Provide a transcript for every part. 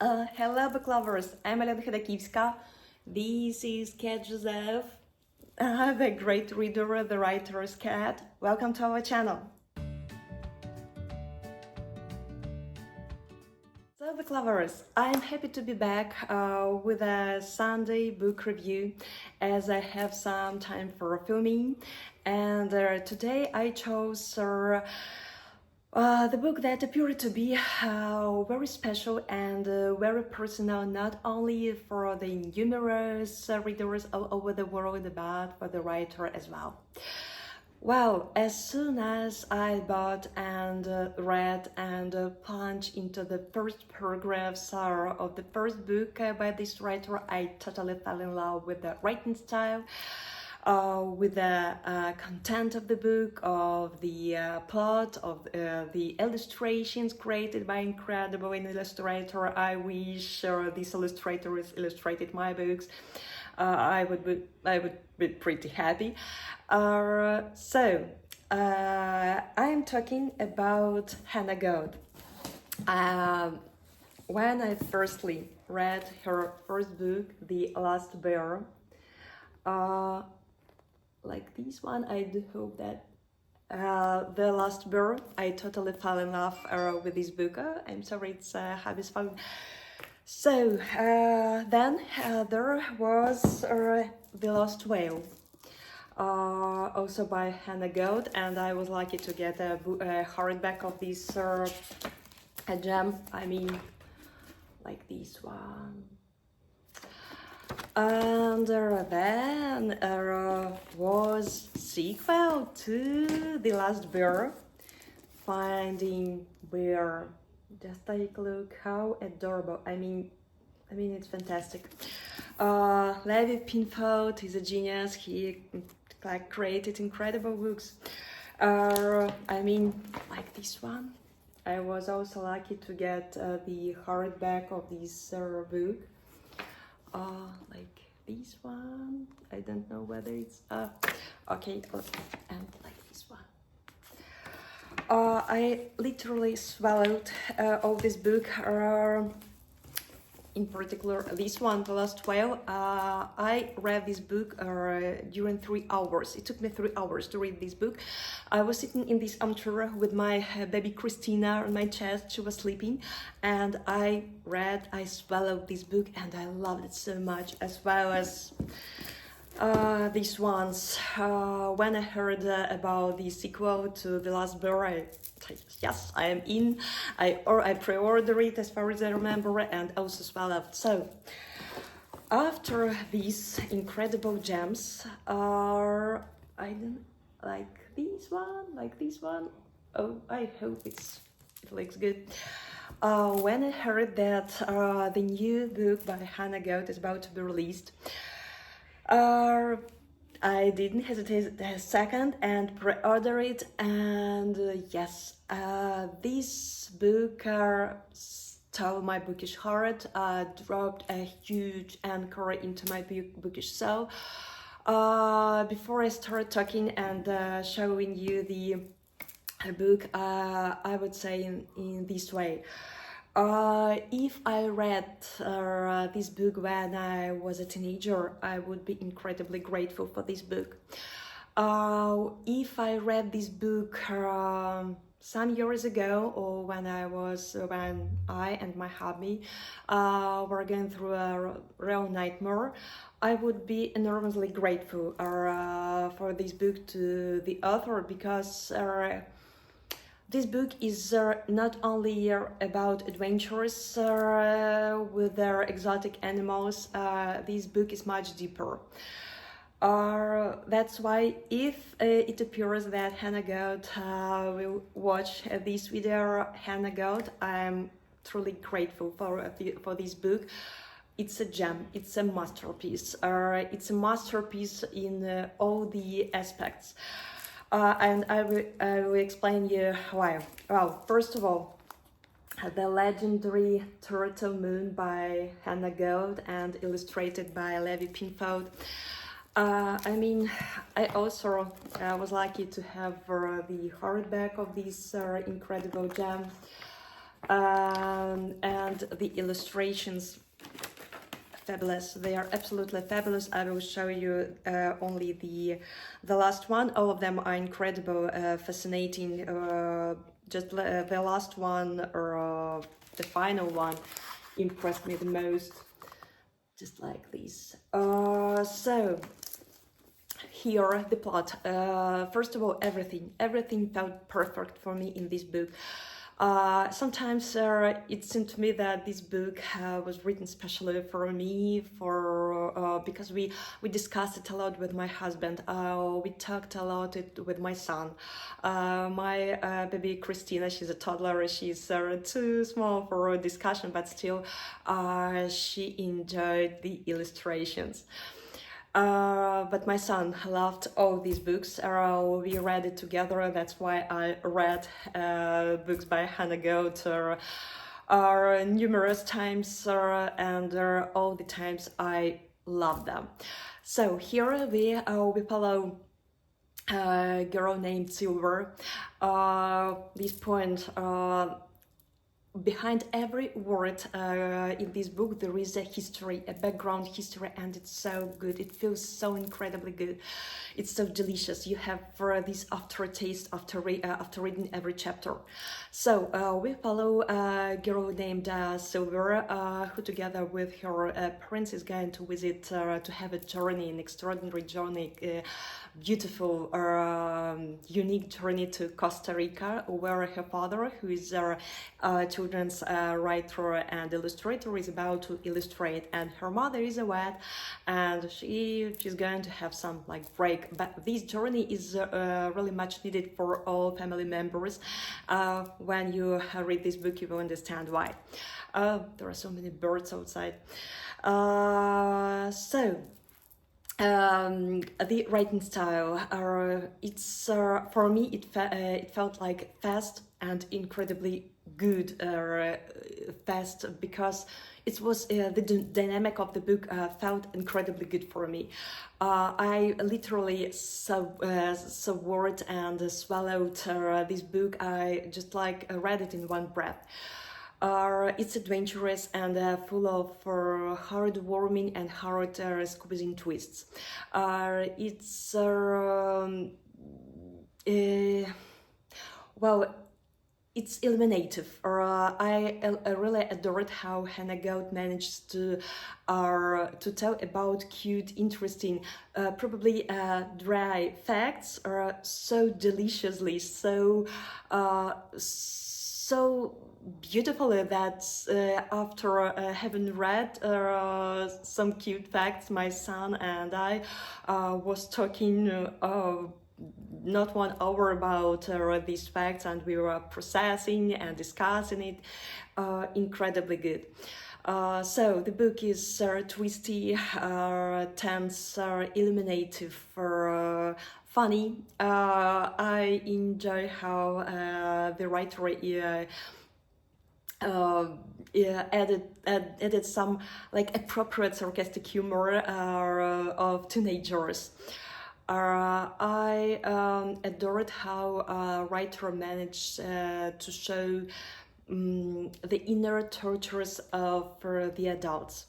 Hello book lovers, I'm Elena Chodakivska. This is Cat Joseph, the great reader, the writer's cat. Welcome to our channel. So book lovers, I'm happy to be back with a Sunday book review as I have some time for filming, and today I chose the book that appeared to be very special and very personal, not only for the numerous readers all over the world, but for the writer as well. Well, as soon as I bought and read and plunged into the first paragraphs of the first book by this writer, I totally fell in love with the writing style, with the content of the book, of the plot, of the illustrations created by incredible illustrator. I wish this illustrator has illustrated my books. I would be pretty happy. So I'm talking about Hannah Gold. When I firstly read her first book, The Last Bear, like this one, I do hope that The Last Bear, I totally fell in love with this book. I'm sorry, it's Habis Fun. So then there was The Lost Whale, also by Hannah Gold, and I was lucky to get a hardback of this a gem, I mean, like this one. And then was sequel to The Last Bear, Finding Bear. Just take a look, how adorable. I mean it's fantastic. Levi Pinfold is a genius. He created incredible books. I mean, like this one. I was also lucky to get the hardback of this book. Like this one. I don't know whether it's okay, and like this one. I literally swallowed all this book, in particular this one, The Last Whale. I read this book during 3 hours. It took me 3 hours to read this book. I was sitting in this armchair with my baby Christina on my chest. She was sleeping, and I swallowed this book, and I loved it so much, as well as these ones. When I heard about the sequel to The Last Bear, I said, yes, I am in. I pre-ordered it as far as I remember, and also swallowed. So after these incredible gems, I don't like this one. Oh, I hope it looks good. When I heard that the new book by Hannah Gold is about to be released, I didn't hesitate a second and pre-order it, and yes, this book stole my bookish heart, dropped a huge anchor into my bookish soul. Before I start talking and showing you the book, I would say in this way. If I read this book when I was a teenager, I would be incredibly grateful for this book. If I read this book some years ago, or when I and my hubby were going through a real nightmare, I would be enormously grateful for this book to the author, because this book is not only about adventures with their exotic animals. This book is much deeper. That's why if it appears that Hannah Gold will watch this video, Hannah Gold, I'm truly grateful for this book. It's a gem, it's a masterpiece. It's a masterpiece in all the aspects. And I will explain you why. Well, first of all, the legendary Turtle Moon by Hannah Gold and illustrated by Levi Pinfold. I mean, I also was lucky to have the hardback of this incredible gem. And the illustrations, fabulous. They are absolutely fabulous. I will show you only the last one. All of them are incredible, fascinating. Just the last one, or the final one, impressed me the most. Just like this. So here the plot. First of all, everything felt perfect for me in this book. Sometimes it seemed to me that this book was written specially for me, because we discussed it a lot with my husband. We talked a lot with my son. My baby Christina, she's a toddler. She's too small for a discussion, but still she enjoyed the illustrations. But my son loved all these books. We read it together. That's why I read books by Hannah Goethe numerous times, and all the times I love them. So here we follow a girl named Silver. This point. Behind every word in this book there is a history, a background history, and it's so good. It feels so incredibly good. It's so delicious. You have this aftertaste after reading every chapter. So we follow a girl named Silver, who together with her parents is going to visit, to have a journey, an extraordinary journey, beautiful, unique journey to Costa Rica, where her father, who is children's writer and illustrator, is about to illustrate, and her mother is a vet, and she's going to have some like break. But this journey is really much needed for all family members. When you read this book, you will understand why. There are so many birds outside. The writing style, it's for me it felt like fast and incredibly good. Fast because it was the dynamic of the book felt incredibly good for me. I literally swallowed and swallowed this book. I just like read it in one breath. It's adventurous and full of heartwarming and heart-squeezing twists. It's well, it's illuminative. I really adored how Hannah Goethe managed to tell about cute, interesting, probably dry facts, so deliciously, so beautifully that after having read some cute facts, my son and I was talking not 1 hour about these facts, and we were processing and discussing it. Incredibly good. So the book is twisty, tense, illuminative, funny. I enjoy how the writer added some like appropriate sarcastic humor of teenagers. I adored how writer managed to show the inner tortures of the adults.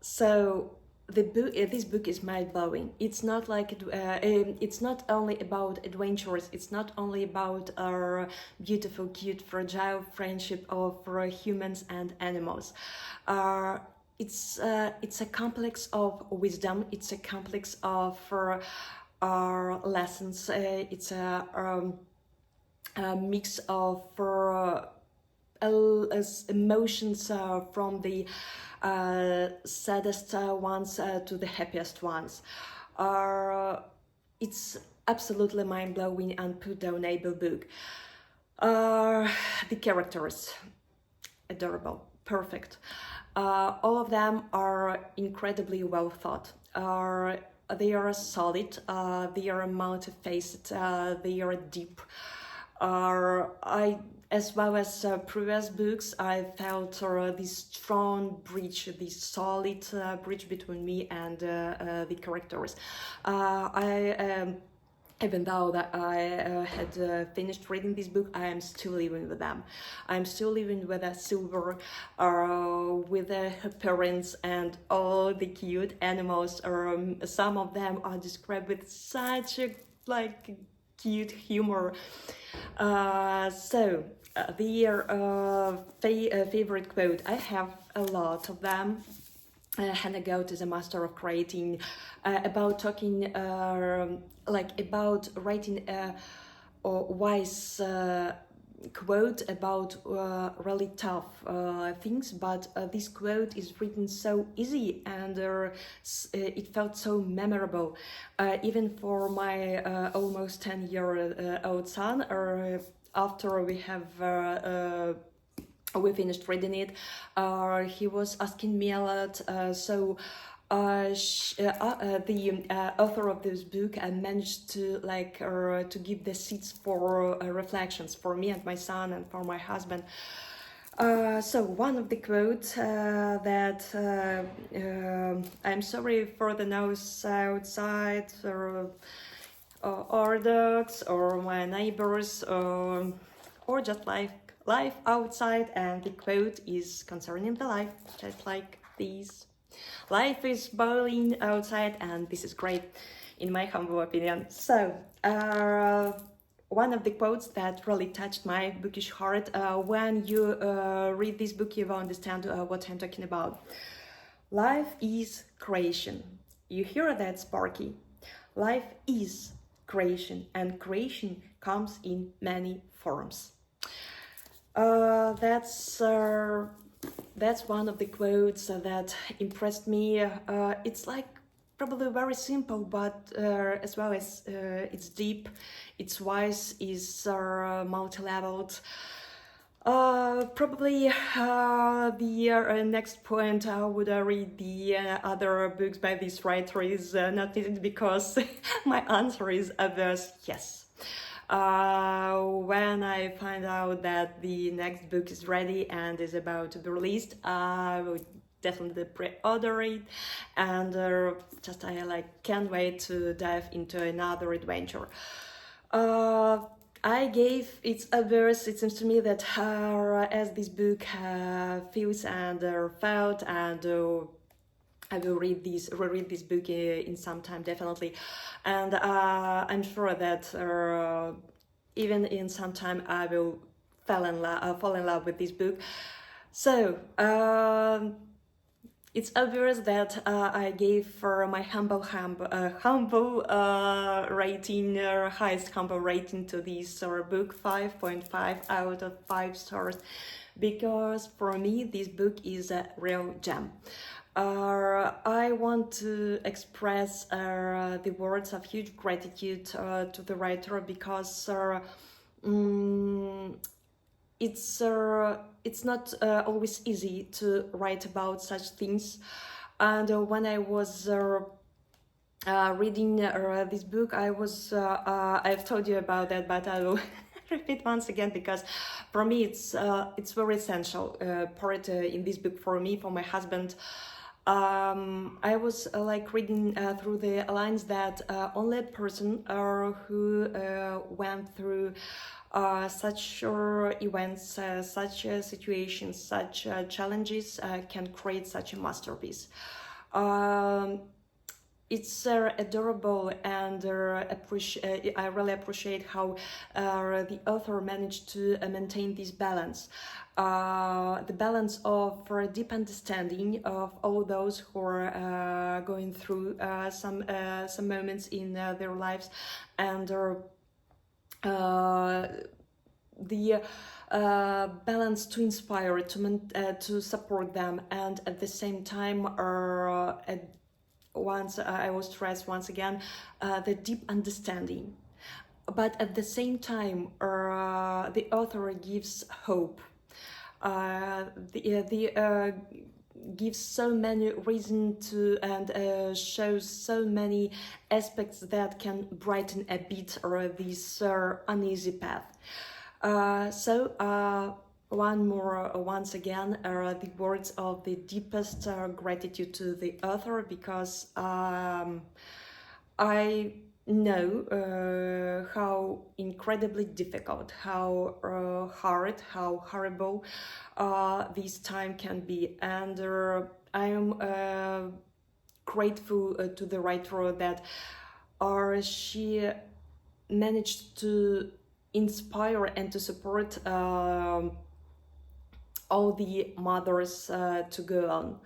So this book is mind-blowing. It's not like it's not only about adventures. It's not only about our beautiful, cute, fragile friendship of humans and animals. It's a complex of wisdom. It's a complex of lessons. It's a mix of emotions from the saddest ones to the happiest ones. It's absolutely mind-blowing and put-downable book. The characters, adorable, perfect. All of them are incredibly well thought. They are solid, they are multifaceted, they are deep. As well as previous books, I felt this strong bridge, this solid bridge between me and the characters. I even though that I had finished reading this book, I am still living with them. I'm still living with a Silver, with her parents and all the cute animals. Some of them are described with such a cute humor. Favorite quote, I have a lot of them. Hannah Goat is a master of creating, about talking, about writing a wise quote about really tough things, but this quote is written so easy, and it felt so memorable, even for my almost 10-year-old son. After we finished reading it, he was asking me a lot. The author of this book managed to give the seeds for reflections for me and my son and for my husband. So one of the quotes that I'm sorry for the noise outside, or dogs, or my neighbors, or just life outside, and the quote is concerning the life, just like this. Life is boiling outside, and this is great, in my humble opinion. So, one of the quotes that really touched my bookish heart, when you read this book, you will understand what I'm talking about. Life is creation. You hear that, Sparky? Life is creation, and creation comes in many forms. That's one of the quotes that impressed me. It's probably very simple, but as well as it's deep, it's wise, it's multi-leveled. Probably the next point I would read the other books by this writer is not needed, because my answer is obvious, yes. When I find out that the next book is ready and is about to be released, I will definitely pre-order it, and I can't wait to dive into another adventure. I gave its obvious. It seems to me that as this book feels and felt, and I will reread this book in some time, definitely, and I'm sure that even in some time I will fall in love with this book. So it's obvious that I gave for my humble rating, highest humble rating to this book, 5.5 out of 5 stars, because for me this book is a real gem. I want to express the words of huge gratitude to the writer, because it's not always easy to write about such things. And when I was reading this book, I've told you about that, but I will repeat once again, because for me it's very essential part in this book, for me, for my husband. I was reading through the lines that only a person who went through such events, such situations, such challenges can create such a masterpiece. It's adorable, and I really appreciate how the author managed to maintain this balance. The balance of a deep understanding of all those who are going through some moments in their lives, and the balance to inspire, to support them, and at the same time I will stress once again the deep understanding. But at the same time, the author gives hope. Gives so many reasons to, and shows so many aspects that can brighten a bit this uneasy path. Once again, the words of the deepest gratitude to the author, because I know how incredibly difficult, how hard, how horrible this time can be. And I am grateful to the writer that she managed to inspire and to support all the mothers to go on.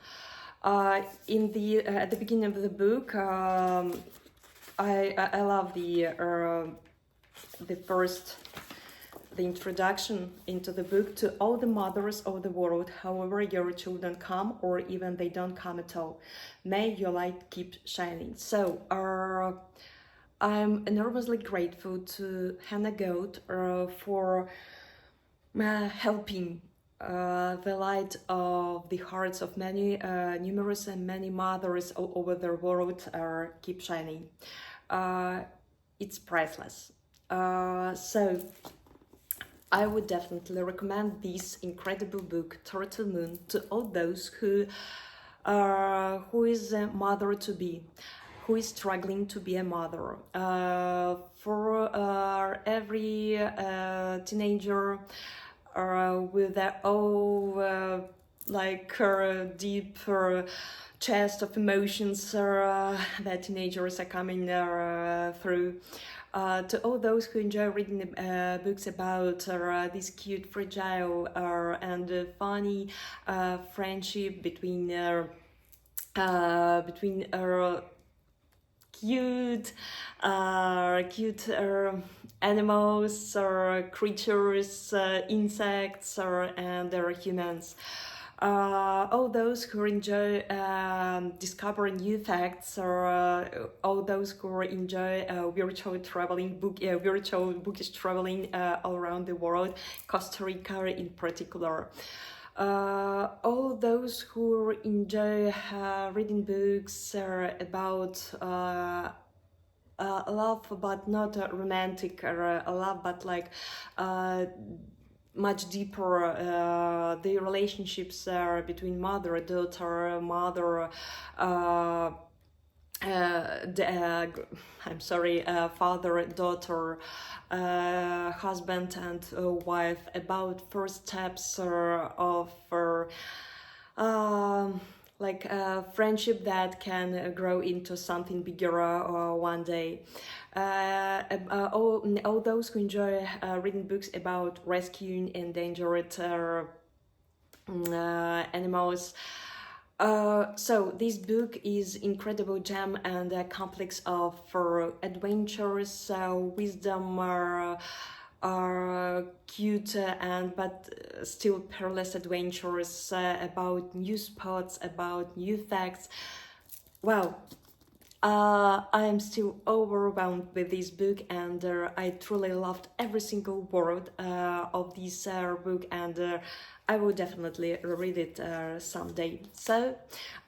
In the at the beginning of the book, I love the introduction into the book to all the mothers of the world, however your children come or even they don't come at all. May your light keep shining. So I'm enormously grateful to Hannah Goat for helping the light of the hearts of many numerous and many mothers all over the world keep shining. It's priceless. So I would definitely recommend this incredible book, Turtle Moon, to all those who is a mother to be, who is struggling to be a mother. For every teenager with their own deep chest of emotions that teenagers are coming through. To all those who enjoy reading books about this cute, fragile and funny friendship between cute animals or creatures, insects and humans. All those who enjoy discovering new facts, or all those who enjoy virtual bookish traveling all around the world, Costa Rica in particular. All those who enjoy reading books about love, but not romantic, or love, but like much deeper, the relationships between mother, daughter, mother, father, daughter, husband and wife, about first steps of friendship that can grow into something bigger one day. All those who enjoy reading books about rescuing endangered animals. So this book is incredible gem and a complex of adventures, wisdom, cute but still perilous adventures about new spots, about new facts. Wow. I am still overwhelmed with this book, and I truly loved every single word of this book, and I will definitely read it someday. So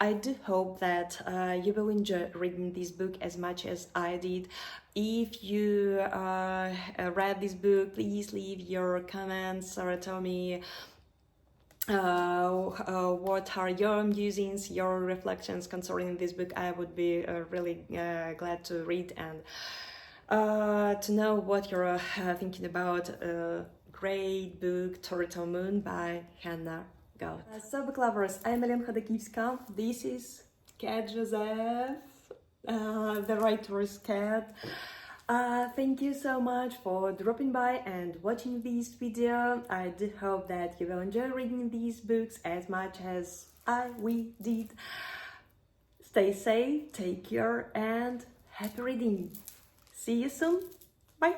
I do hope that you will enjoy reading this book as much as I did. If you read this book, please leave your comments or tell me what are your musings, your reflections concerning this book. I would be really glad to read and to know what you're thinking about. Great book, Turtle Moon by Hannah Goat. So book lovers, I'm Elena Chodakivska. This is Cat Joseph, the writer's cat. Thank you so much for dropping by and watching this video. I do hope that you will enjoy reading these books as much as we did. Stay safe, take care, and happy reading. See you soon. Bye.